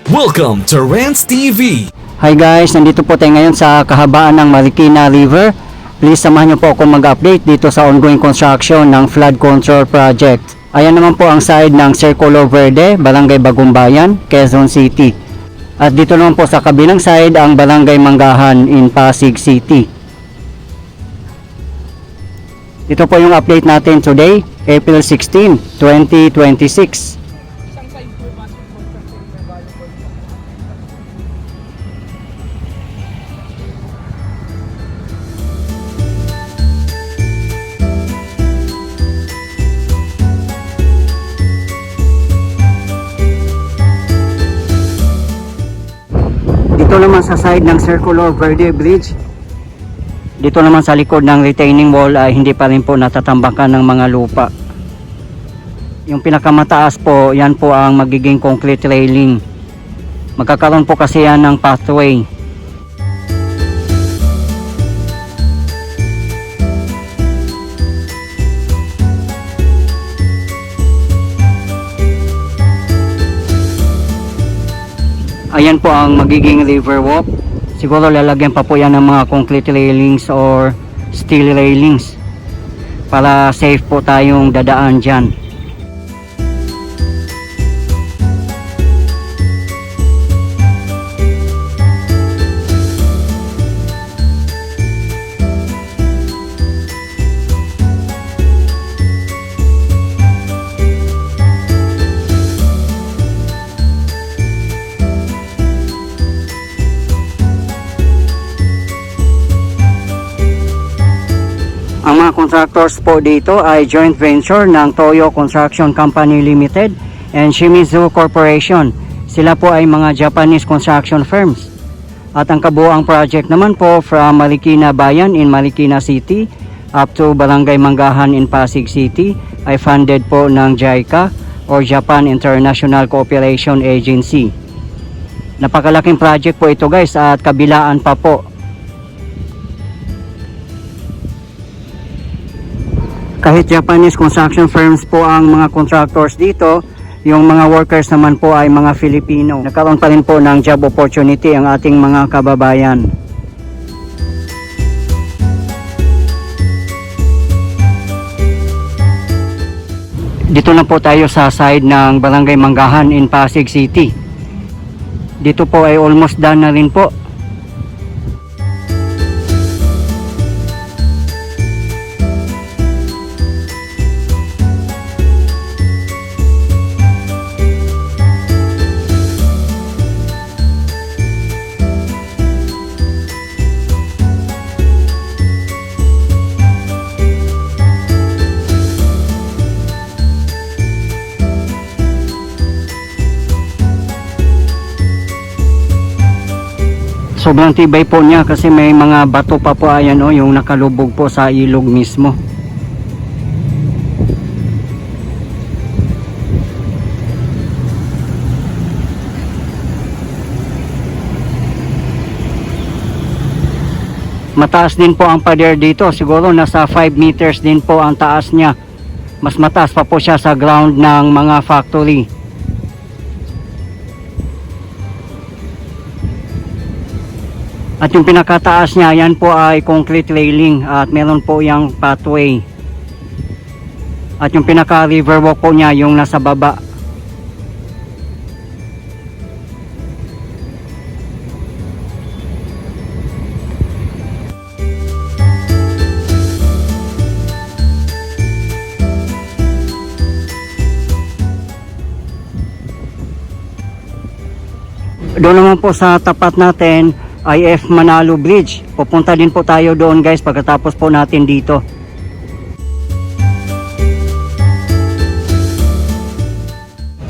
Welcome to Rants TV. Hi guys, nandito po tayo ngayon sa kahabaan ng Marikina River. Please samahan niyo po ako mag-update dito sa ongoing construction ng flood control project. Ayan naman po ang side ng Circulo Verde, Barangay Bagumbayan, Quezon City. At dito naman po sa kabilang side ang Barangay Manggahan in Pasig City. Ito po yung update natin today, April 16, 2026. Dito naman sa side ng Circulo Verde Bridge, dito naman sa likod ng retaining wall ay hindi pa rin po natatambakan ng mga lupa. Yung pinakamataas po, yan po ang magiging concrete railing. Magkakaroon po kasi yan ng pathway. Ayan po ang magiging river walk. Siguro lalagyan pa po yan ng mga concrete railings or steel railings para safe po tayong dadaan dyan. Ang mga contractors po dito ay joint venture ng Toyo Construction Company Limited and Shimizu Corporation. Sila po ay mga Japanese construction firms. At ang kabuuang project naman po from Marikina Bayan in Marikina City up to Barangay Manggahan in Pasig City ay funded po ng JICA or Japan International Cooperation Agency. Napakalaking project po ito guys at kabilaan pa po. Kahit Japanese construction firms po ang mga contractors dito, yung mga workers naman po ay mga Filipino. Nagkaroon pa rin po ng job opportunity ang ating mga kababayan. Dito na po tayo sa side ng Barangay Manggahan in Pasig City. Dito po ay almost done na rin po. Sobrang tibay po niya kasi may mga bato pa po ayan o yung nakalubog po sa ilog mismo. Mataas din po ang pader dito, siguro nasa 5 meters din po ang taas niya. Mas mataas pa po siya sa ground ng mga factory. At yung pinakataas niya, yan po ay concrete railing at meron po yung pathway. At yung pinaka river walk po niya, yung nasa baba. Doon naman po sa tapat natin, IF Manalo Bridge. Pupunta din po tayo doon guys pagkatapos po natin dito.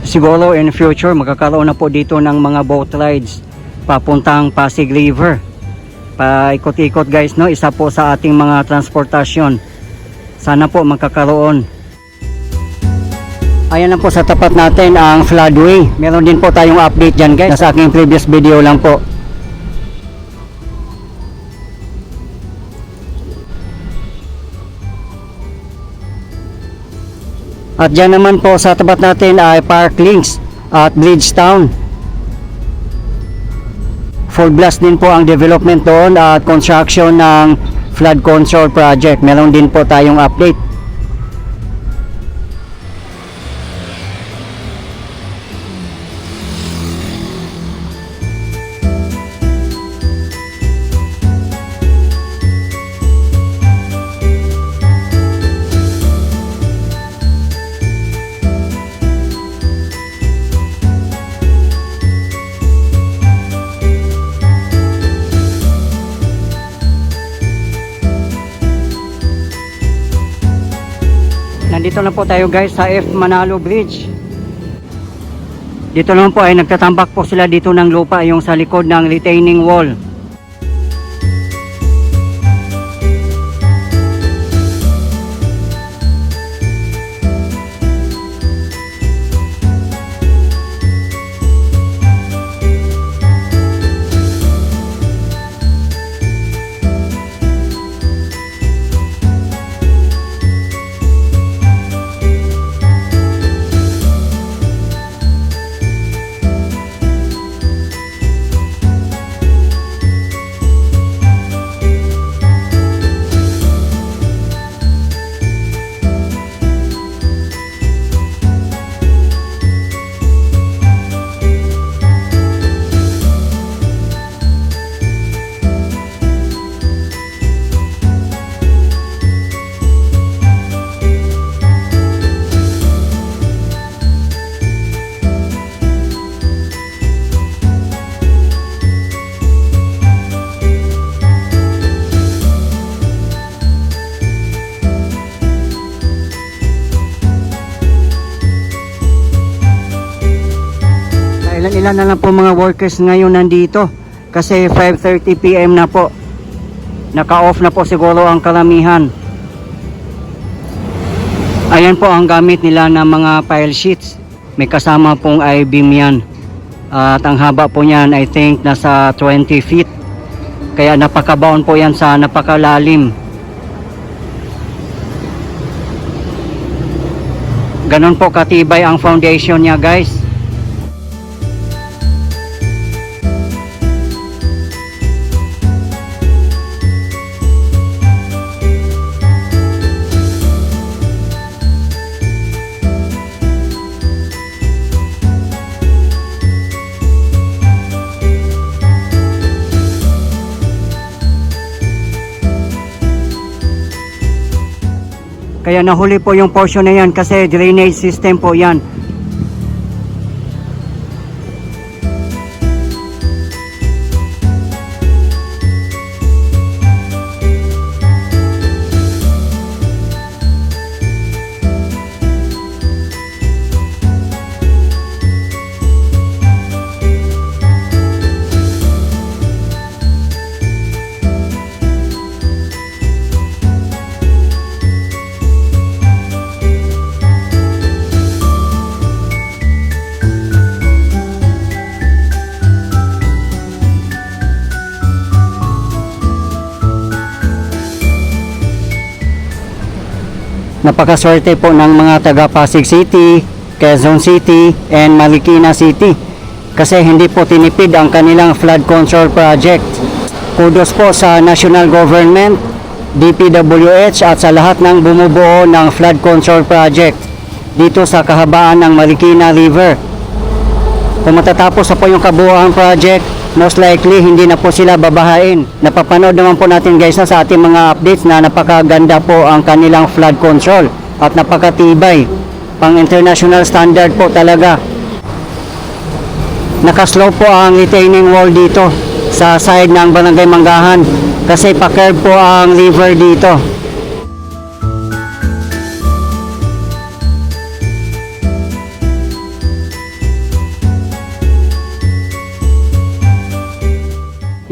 Siguro in future magkakaroon na po dito ng mga boat rides papuntang Pasig River. Paikot-ikot guys no, isa po sa ating mga transportasyon. Sana po magkakaroon. Ayan lang po sa tapat natin ang floodway. Meron din po tayong update dyan guys. Sa aking previous video lang po. At dyan naman po sa tapat natin ay Park Links at Bridgetown. full blast din po ang development doon at construction ng flood control project. Meron din po tayong update. Nandito na po tayo guys sa F. Manalo Bridge. Dito naman po ay nagtatambak po sila dito ng lupa yung sa likod ng retaining wall. Ilan na lang po mga workers ngayon nandito kasi 5:30 PM na po. Naka-off na po siguro ang karamihan. Ayan po ang gamit nila ng mga pile sheets. May kasama pong I-beam yan. At ang haba po niyan I think nasa 20 feet. Kaya napakabaon po yan sa napakalalim. Ganon po katibay ang foundation niya guys. Kaya nahuli po yung portion na yan kasi drainage system po yan. Napakaswerte po ng mga taga Pasig City, Quezon City, and Marikina City kasi hindi po tinipid ang kanilang flood control project. Kudos po sa national government, DPWH at sa lahat ng bumubuo ng flood control project dito sa kahabaan ng Marikina River. Kung matatapos na po yung kabuuan project, most likely hindi na po sila babahain. Napapanood naman po natin guys sa ating mga updates na napakaganda po ang kanilang flood control at napakatibay. Pang international standard po talaga. Nakaslow po ang retaining wall dito sa side ng Barangay Manggahan kasi pa-curve po ang river dito.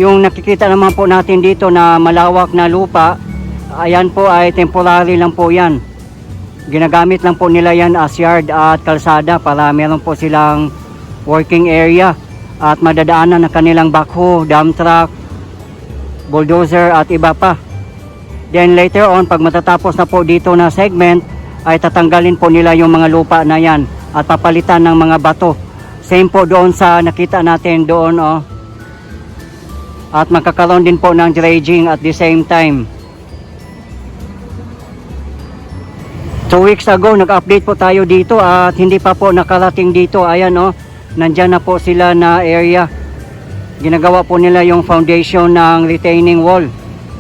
Yung nakikita naman po natin dito na malawak na lupa, ayan po ay temporary lang po yan. Ginagamit lang po nila yan as yard at kalsada para meron po silang working area at madadaanan ng kanilang backhoe, dump truck, bulldozer at iba pa. Then later on, pag matatapos na po dito na segment, ay tatanggalin po nila yung mga lupa na yan at papalitan ng mga bato. Same po doon sa nakita natin doon, oh. at magkakaroon din po ng dredging at the same time. 2 weeks ago, nag-update po tayo dito at hindi pa po nakarating dito. Ayan o, nandyan na po sila na area. Ginagawa po nila yung foundation ng retaining wall.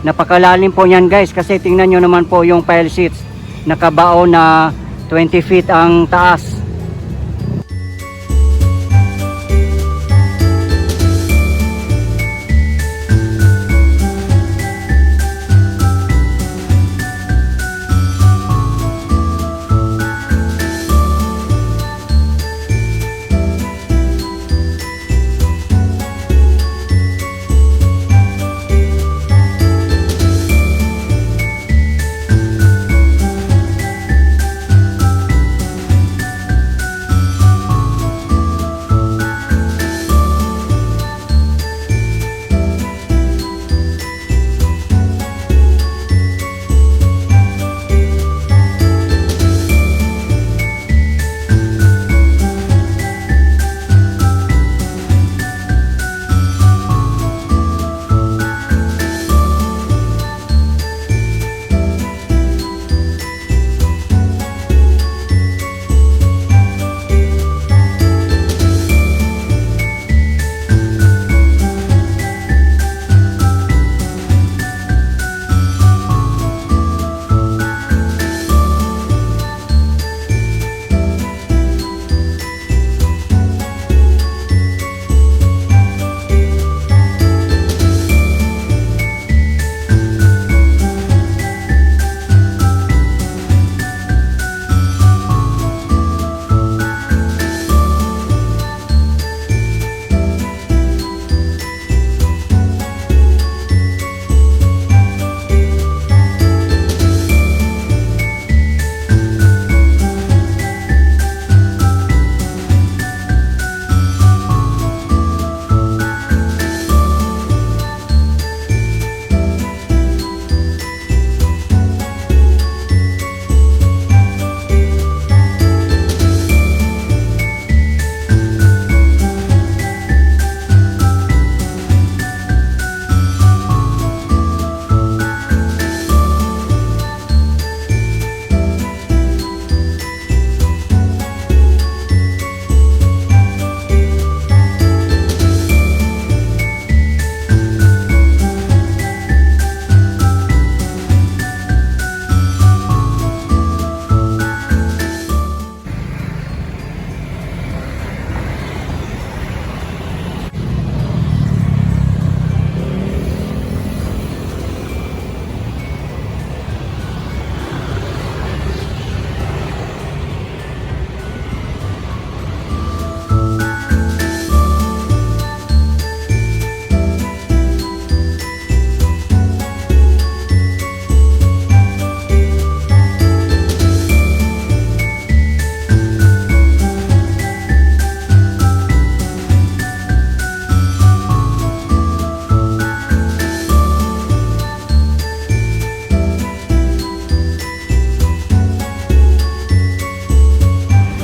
Napakalalim po yan guys, kasi tingnan nyo naman po yung pile sheets. Nakabao na 20 feet ang taas.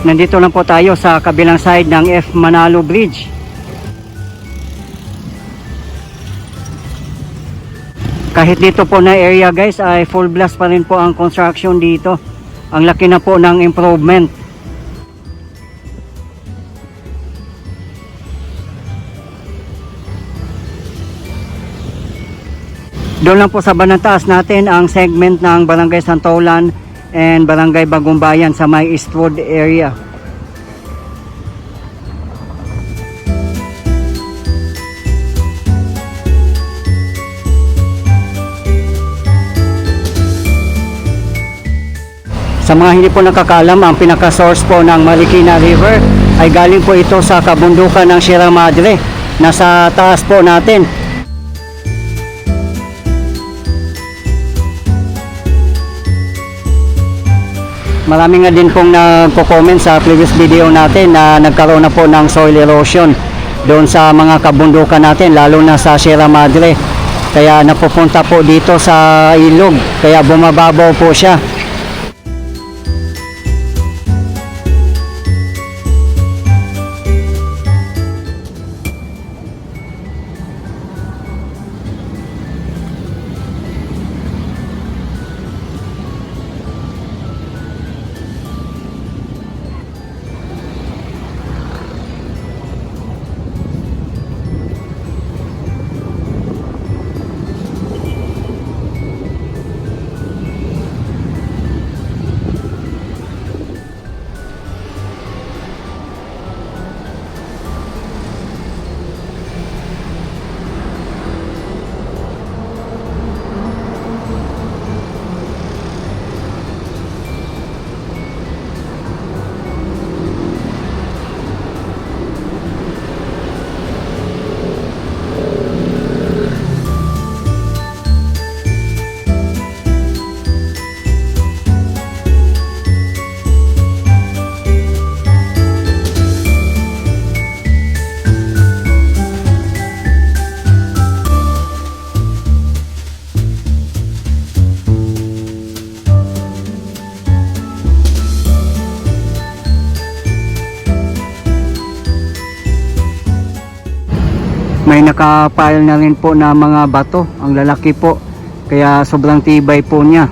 Nandito lang po tayo sa kabilang side ng F. Manalo Bridge. Kahit dito po na area guys ay full blast pa rin po ang construction dito. Ang laki na po ng improvement. Doon lang po sa banataas natin ang segment ng Barangay Santolan and Barangay Bagumbayan sa may Eastwood area. Sa mga hindi po nakakalam, ang pinaka-source po ng Marikina River ay galing po ito sa kabundukan ng Sierra Madre. Nasa taas po natin. Marami nga din pong nagko-comment sa previous video natin na nagkaroon na po ng soil erosion doon sa mga kabundukan natin, lalo na sa Sierra Madre. Kaya napupunta po dito sa ilog, kaya bumababaw po siya. may nakapile na rin po na mga bato. Ang lalaki po, kaya sobrang tibay po niya.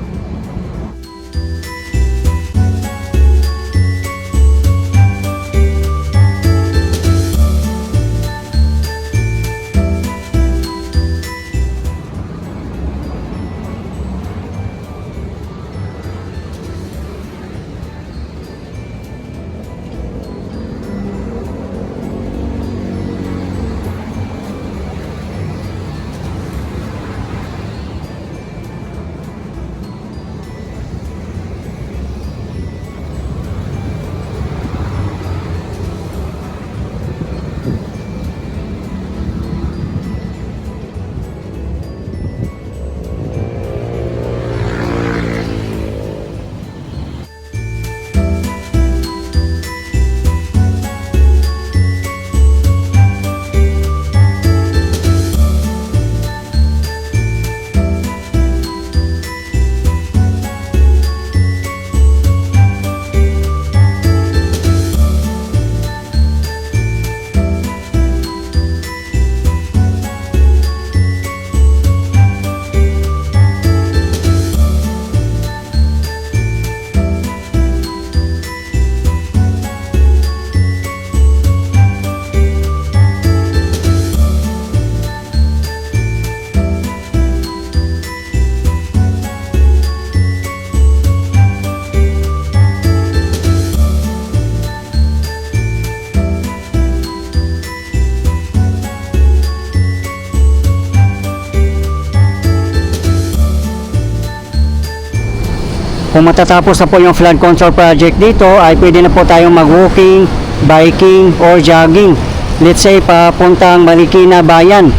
Kung matatapos na po yung flood control project dito, ay pwede na po tayong mag-walking, biking, or jogging. Let's say, papuntang Marikina Bayan.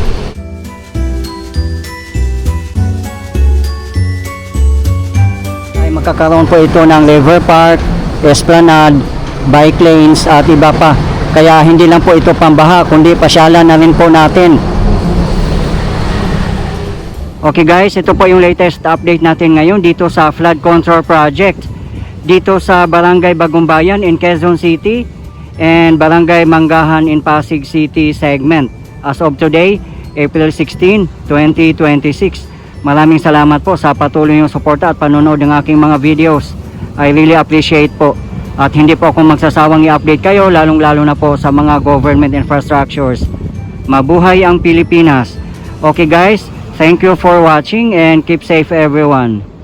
Ay magkakaroon po ito ng lever park, esplanade, bike lanes, at iba pa. Kaya hindi lang po ito pambaha, kundi pasyalan na rin po natin. Okay guys, ito po yung latest update natin ngayon dito sa flood control project dito sa Barangay Bagumbayan in Quezon City and Barangay Manggahan in Pasig City segment as of today, April 16, 2026. Maraming salamat po sa patuloy yung suporta at panonood ng aking mga videos. I really appreciate po, at hindi po ako magsasawang i-update kayo, lalong lalo na po sa mga government infrastructures. Mabuhay ang Pilipinas. Okay guys, thank you for watching and keep safe everyone.